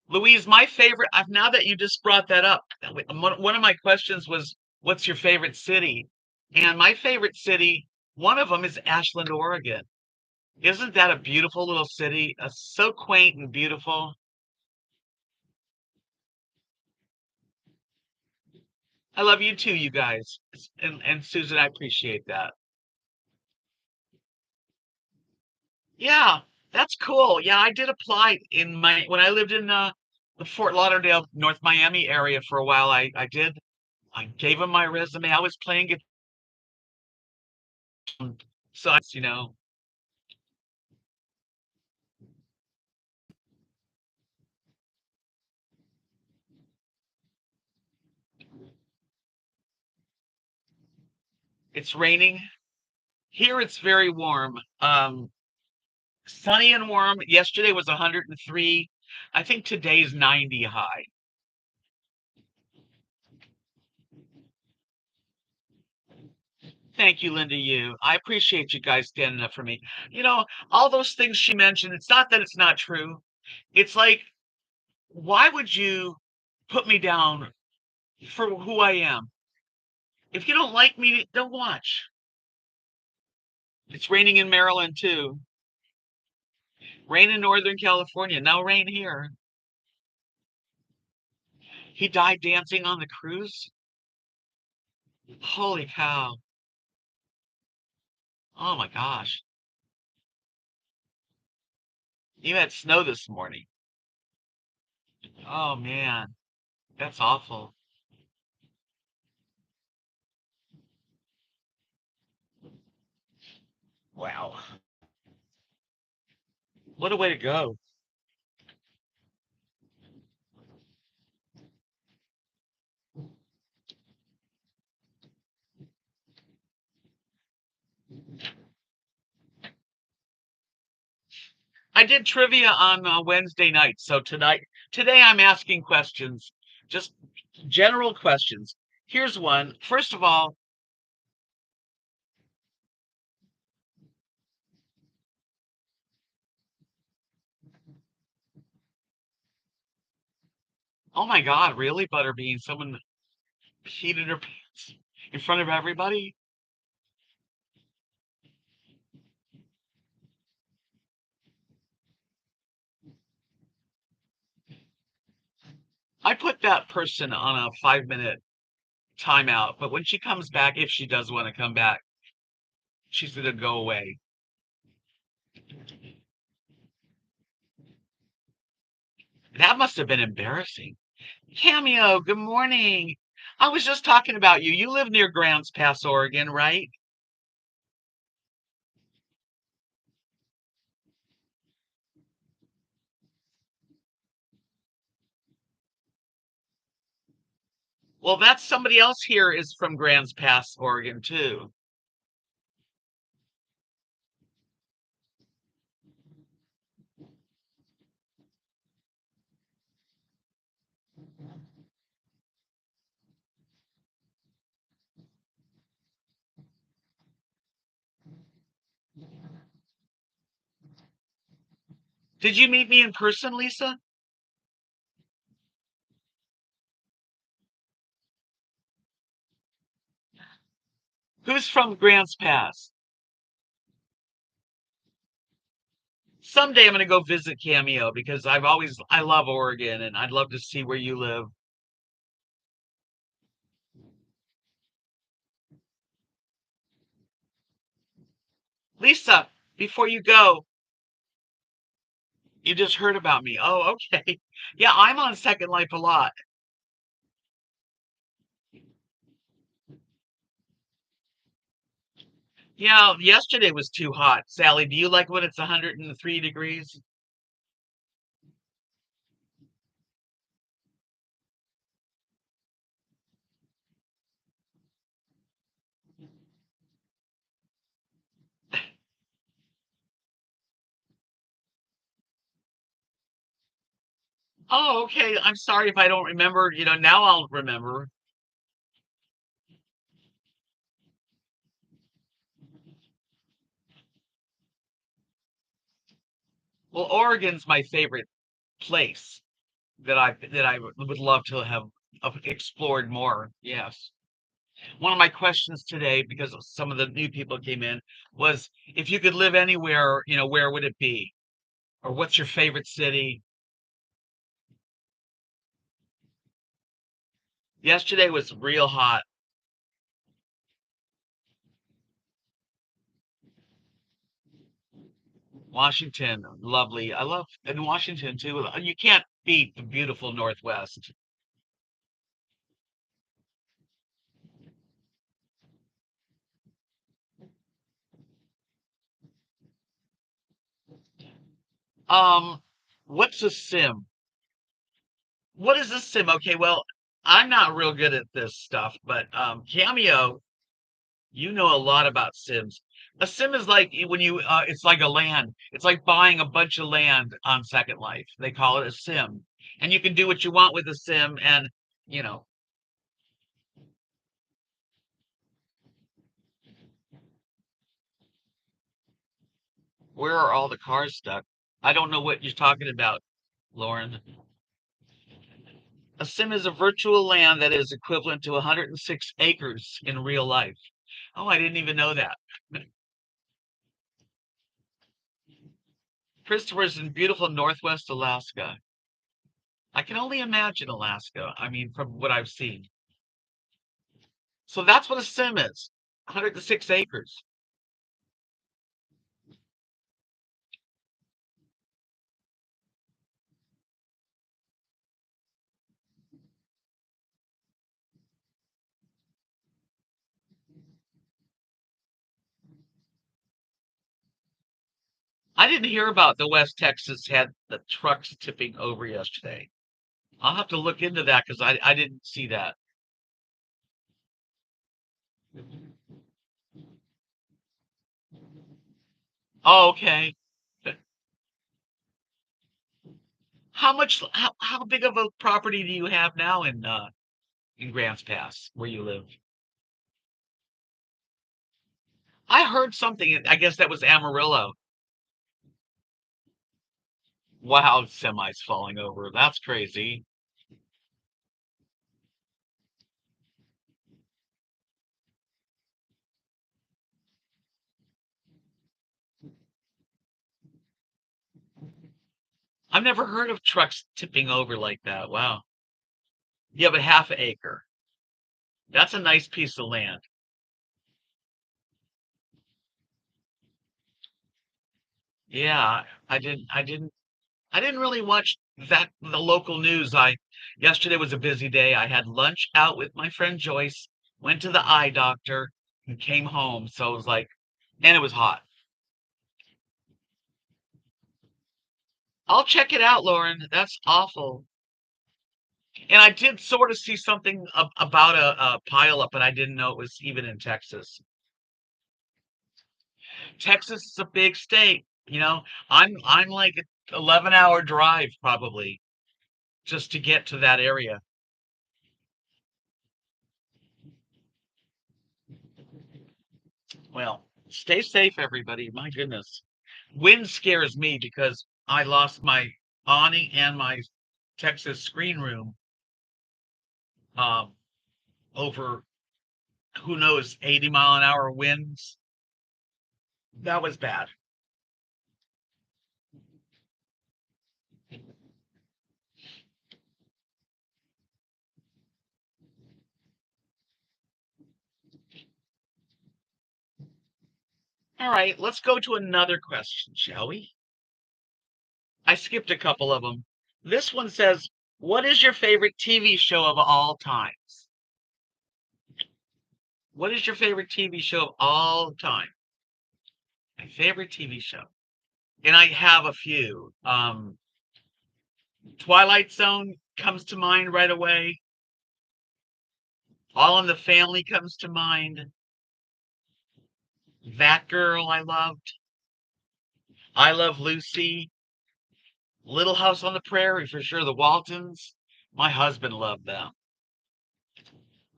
Louise, my favorite, now that you just brought that up, one of my questions was, what's your favorite city? And my favorite city, one of them is Ashland, Oregon. Isn't that a beautiful little city? So quaint and beautiful. I love you too, you guys. And Susan, I appreciate that. Yeah, that's cool. Yeah, I did apply in my when I lived in the Fort Lauderdale, North Miami area for a while. I gave them my resume. I was playing it, so it's raining. Here it's very warm. Sunny and warm. Yesterday was 103. I think today's 90 high. Thank you, Linda. I appreciate you guys standing up for me. All those things she mentioned, it's not that it's not true. It's like, why would you put me down for who I am? If you don't like me, don't watch. It's raining in Maryland too. Rain in Northern California. No rain here. He died dancing on the cruise. Holy cow. Oh my gosh. You had snow this morning. Oh man. That's awful. Wow. What a way to go. I did trivia on Wednesday night. So today I'm asking questions, just general questions. Here's one. First of all, oh my God, really, Butterbean? Someone peed her pants in front of everybody? I put that person on a 5 minute timeout, but when she comes back, if she does want to come back, she's gonna go away. That must have been embarrassing. Cameo, good morning. I was just talking about you. You live near Grants Pass, Oregon, right? Well, that's somebody else here is from Grants Pass, Oregon, too. Did you meet me in person, Lisa? Who's from Grants Pass? Someday I'm going to go visit Cameo because I love Oregon and I'd love to see where you live. Lisa, before you go, you just heard about me. Oh, okay. Yeah, I'm on Second Life a lot. Yeah, yesterday was too hot. Sally, do you like when it's 103 degrees? Oh, okay. I'm sorry if I don't remember. Now I'll remember. Well, Oregon's my favorite place that I would love to have explored more. Yes. One of my questions today, because some of the new people came in, was if you could live anywhere, where would it be? Or what's your favorite city? Yesterday was real hot. Washington, lovely. I love in Washington too. You can't beat the beautiful Northwest. Um, what's a sim? What is a sim? Okay, well, I'm not real good at this stuff, but Cameo, you know a lot about sims. A sim is like when it's like a land. It's like buying a bunch of land on Second Life. They call it a sim. And you can do what you want with a sim. And, you know, where are all the cars stuck? I don't know what you're talking about, Lauren. A sim is a virtual land that is equivalent to 106 acres in real life. Oh, I didn't even know that. Christopher's in beautiful Northwest Alaska. I can only imagine Alaska. I mean, from what I've seen. So that's what a sim is. 106 acres. I didn't hear about the West Texas had the trucks tipping over yesterday. I'll have to look into that because I didn't see that. Oh, okay. How big of a property do you have now in Grants Pass where you live? I heard something. I guess that was Amarillo. Wow, semis falling over. That's crazy. I've never heard of trucks tipping over like that. Wow. You have a half acre. That's a nice piece of land. Yeah, I didn't really watch the local news. I Yesterday was a busy day. I had lunch out with my friend Joyce, went to the eye doctor, and came home. So it was like, and it was hot. I'll check it out, Lauren. That's awful. And I did sort of see something about a pile up, but I didn't know it was even in Texas. Texas is a big state. I'm like 11-hour drive probably just to get to that area. Well, stay safe, everybody. My goodness. Wind scares me because I lost my awning and my Texas screen room um, over who knows 80-mile-an-hour winds. That was bad. All right, let's go to another question, shall we? I skipped a couple of them. This one says, "What is your favorite TV show of all times?" What is your favorite TV show of all time? My favorite TV show. And I have a few. Twilight Zone comes to mind right away. All in the Family comes to mind. That Girl I loved. I Love Lucy. Little House on the Prairie for sure. The Waltons. My husband loved them.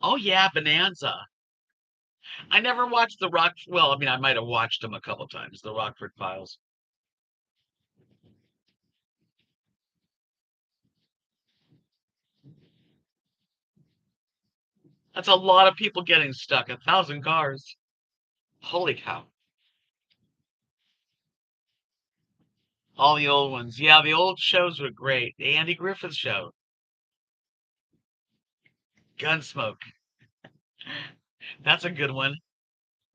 Oh yeah, Bonanza. I never watched the Rock. Well, I mean, I might have watched them a couple times. The Rockford Files. That's a lot of people getting stuck. 1,000 cars. Holy cow! All the old ones. Yeah, the old shows were great. The Andy Griffith Show, Gunsmoke. That's a good one.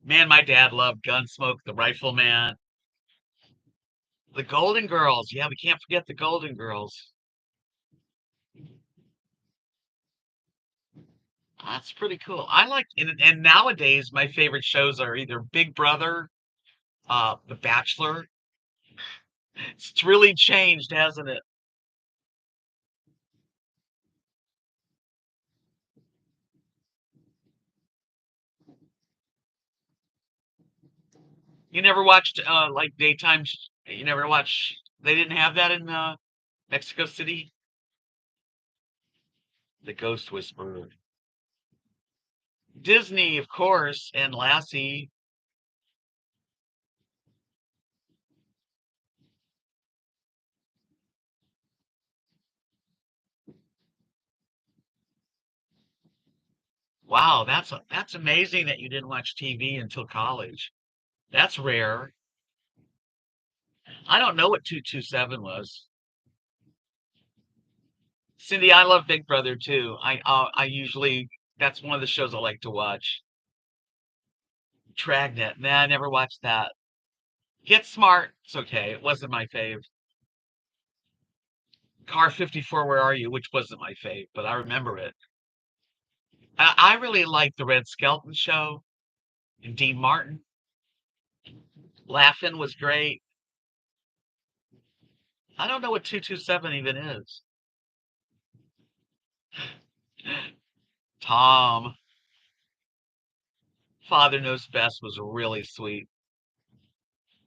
Man, my dad loved Gunsmoke, The Rifleman, the Golden Girls. Yeah, we can't forget the Golden Girls. That's pretty cool. I like, and nowadays my favorite shows are either Big Brother, The Bachelor. It's really changed, hasn't it? You never watched like daytime. You never watched. They didn't have that in Mexico City. The Ghost Whisperer. Disney, of course, and Lassie. Wow, that's amazing that you didn't watch TV until college. That's rare. I don't know what 227 was. Cindy, I love Big Brother too. I usually that's one of the shows I like to watch. Dragnet. Nah, I never watched that. Get Smart. It's okay. It wasn't my fave. Car 54, Where Are You? Which wasn't my fave, but I remember it. I really liked the Red Skelton show and Dean Martin. Laughing was great. I don't know what 227 even is. Tom, Father Knows Best was really sweet.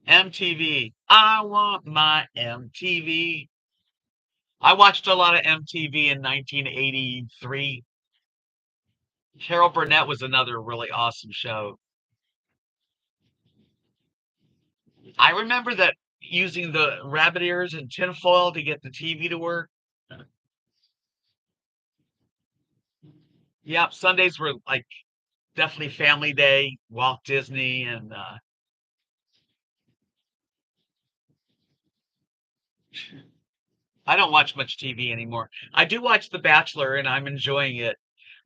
MTV. I want my MTV. I watched a lot of MTV in 1983. Carol Burnett was another really awesome show. I remember that using the rabbit ears and tinfoil to get the TV to work. Yep, Sundays were like definitely family day, Walt Disney, and I don't watch much TV anymore. I do watch The Bachelor, and I'm enjoying it.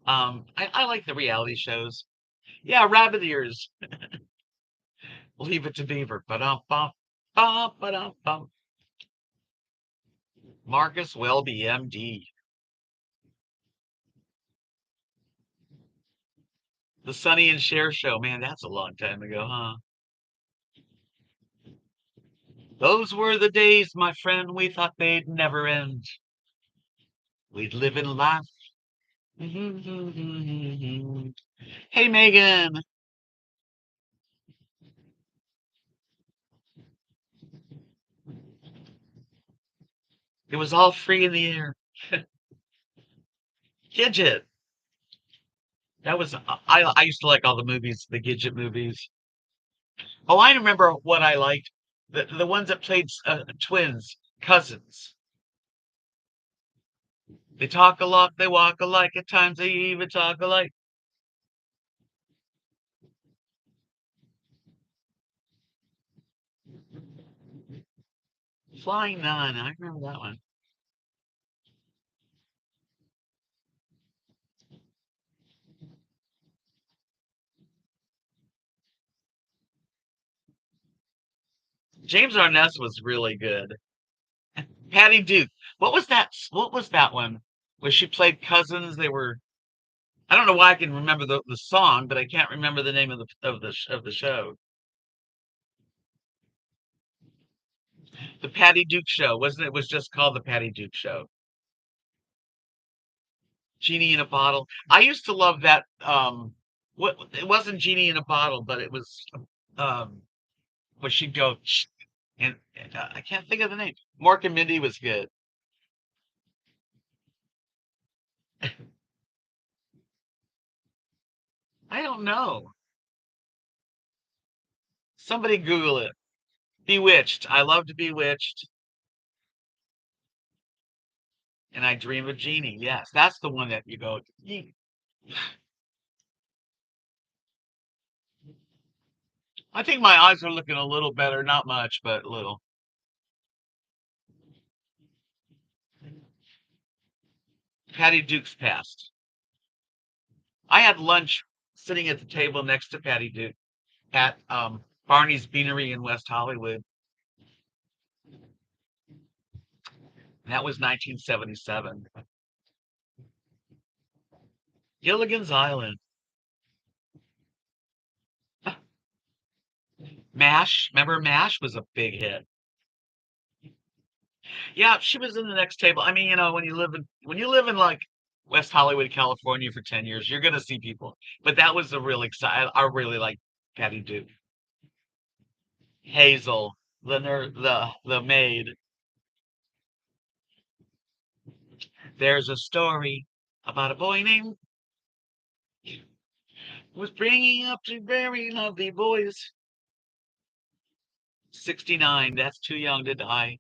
I like the reality shows. Yeah, rabbit ears. Leave it to Beaver. Ba-dum, bum, bum, ba-dum, bum. Marcus Welby, MD. The Sonny and Cher show. Man, that's a long time ago, huh? Those were the days, my friend, we thought they'd never end. We'd live and laugh. Hey, Megan. It was all free in the air. Gidget. That was I used to like all the movies, the Gidget movies. Oh, I remember what I liked. The ones that played twins, cousins. They talk a lot, they walk alike. At times they even talk alike. Flying Nun. I remember that one. James Arness was really good. Patty Duke. What was that? What was that one? Where she played cousins? They were. I don't know why I can remember the song, but I can't remember the name of the show. The Patty Duke Show, wasn't it? It was just called the Patty Duke Show. Genie in a Bottle. I used to love that. What it wasn't Genie in a Bottle, but it was um, where she'd go. "Shh." And I can't think of the name. Mork and Mindy was good. I don't know. Somebody Google it. Bewitched. I loved Bewitched, and I Dream of Jeannie. Yes, that's the one that you go. "Yee." I think my eyes are looking a little better. Not much, but a little. Patty Duke's passed. I had lunch sitting at the table next to Patty Duke at Barney's Beanery in West Hollywood. That was 1977. Gilligan's Island. MASH. Remember MASH was a big hit. Yeah, she was in the next table. I mean, when you live in like West Hollywood, California for 10 years, you're gonna see people. But that was a really exciting. I really like Patty Duke. Hazel, the maid. There's a story about a boy named was bringing up two very lovely boys. 69. That's too young to die.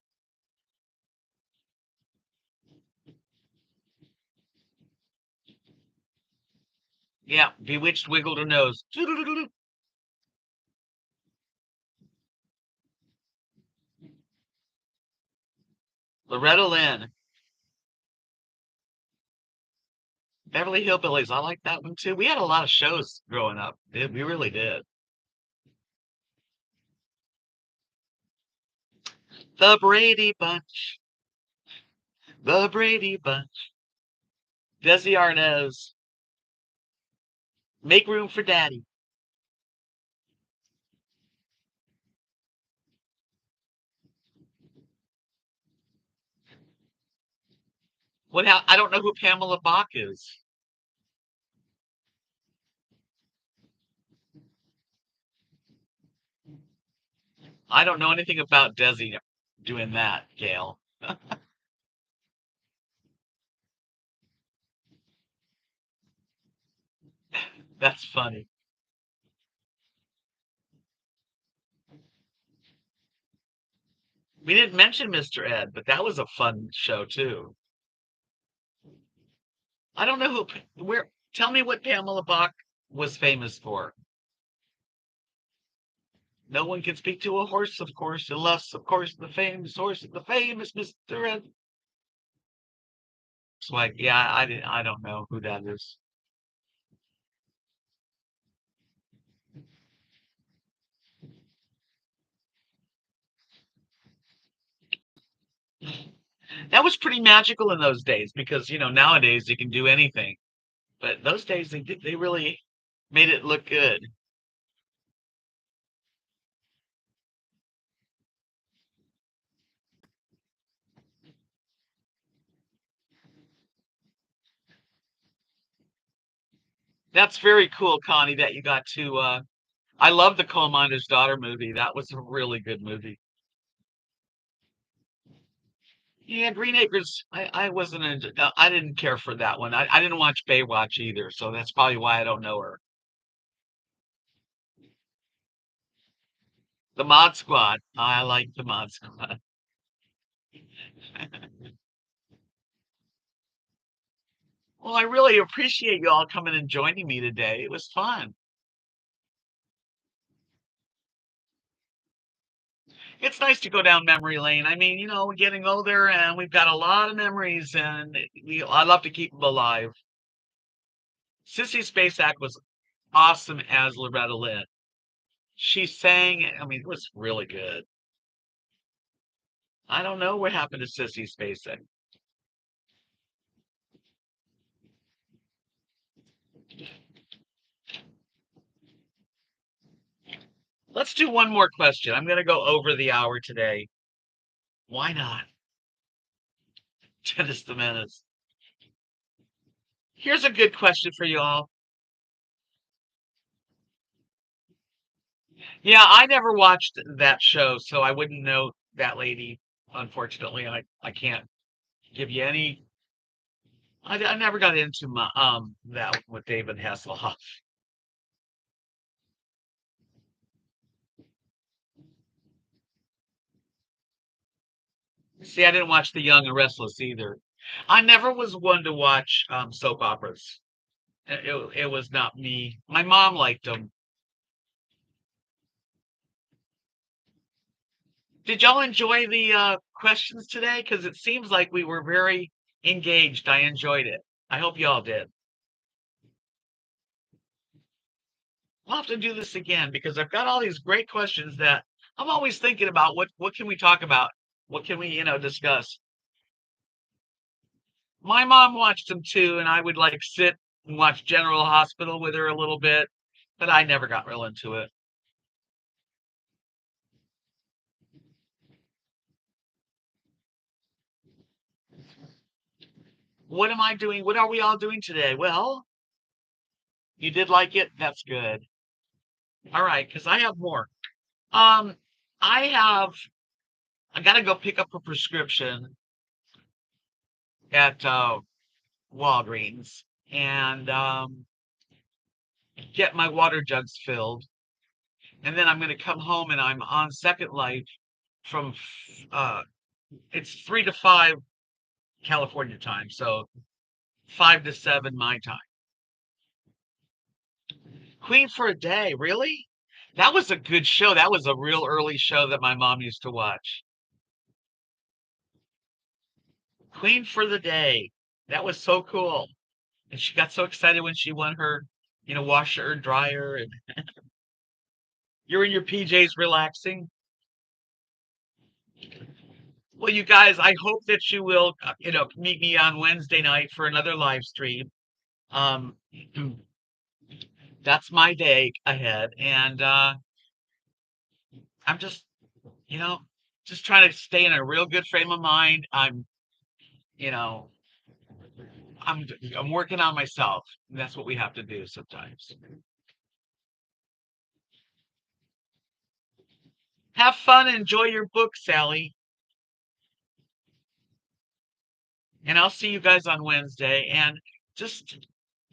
Yeah, Bewitched wiggled her nose. Loretta Lynn, Beverly Hillbillies. I like that one too. We had a lot of shows growing up. We really did. The Brady Bunch. The Brady Bunch. Desi Arnaz. Make room for Daddy. I don't know who Pamela Bach is. I don't know anything about Desi doing that, Gail. That's funny. We didn't mention Mr. Ed, but that was a fun show too. I don't know where. Tell me what Pamela Bach was famous for. No one can speak to a horse, of course, unless, of course, the famous horse, the famous Mr. Ed. It's like, yeah, I don't know who that is. That was pretty magical in those days because nowadays you can do anything, but those days they really made it look good. That's very cool, Connie, that you got to. I love the Coal Miner's Daughter movie. That was a really good movie. Yeah, Green Acres. I wasn't. I didn't care for that one. I didn't watch Baywatch either, so that's probably why I don't know her. The Mod Squad. I like the Mod Squad. Well, I really appreciate you all coming and joining me today. It was fun. It's nice to go down memory lane. I mean, we're getting older and we've got a lot of memories, and I love to keep them alive. Sissy Spacek was awesome as Loretta Lynn. She sang, I mean, it was really good. I don't know what happened to Sissy Spacek. Let's do one more question. I'm going to go over the hour today. Why not? Dennis the Menace. Here's a good question for you all. Yeah, I never watched that show, so I wouldn't know that lady. Unfortunately, I can't give you any. I never got into my that with David Hasselhoff. See, I didn't watch The Young and Restless either. I never was one to watch soap operas. It was not me. My mom liked them. Did y'all enjoy the questions today? Because it seems like we were very engaged. I enjoyed it. I hope y'all did. We'll have to do this again because I've got all these great questions that I'm always thinking about. What can we talk about? What can we, discuss? My mom watched them too, and I would like sit and watch General Hospital with her a little bit, but I never got real into it. What am I doing? What are we all doing today? Well, you did like it. That's good. All right, because I have more. Um, I have. I gotta go pick up a prescription at Walgreens and get my water jugs filled, and then I'm gonna come home and I'm on Second Life from it's 3 to 5 California time, so 5 to 7 my time. Queen for a Day, really? That was a good show. That was a real early show that my mom used to watch. Queen for the Day. That was so cool. And she got so excited when she won her, washer and dryer. And you're in your PJs relaxing. Well, you guys, I hope that you will, meet me on Wednesday night for another live stream. Um, that's my day ahead. And I'm you know, just trying to stay in a real good frame of mind. You know, I'm I'm working on myself. And that's what we have to do sometimes. Have fun, enjoy your book, Sally, and I'll see you guys on Wednesday. And just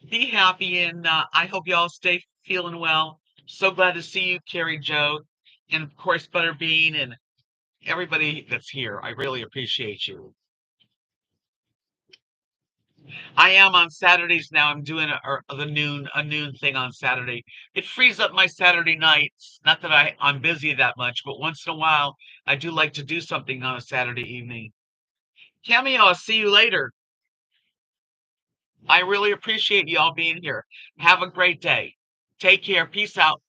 be happy, and I hope you all stay feeling well. So glad to see you, Carrie Joe, and of course Butterbean and everybody that's here. I really appreciate you. I am on Saturdays now. I'm doing a noon thing on Saturday. It frees up my Saturday nights. Not that I'm busy that much, but once in a while I do like to do something on a Saturday evening. Cameo, I'll see you later. I really appreciate you all being here. Have a great day. Take care. Peace out.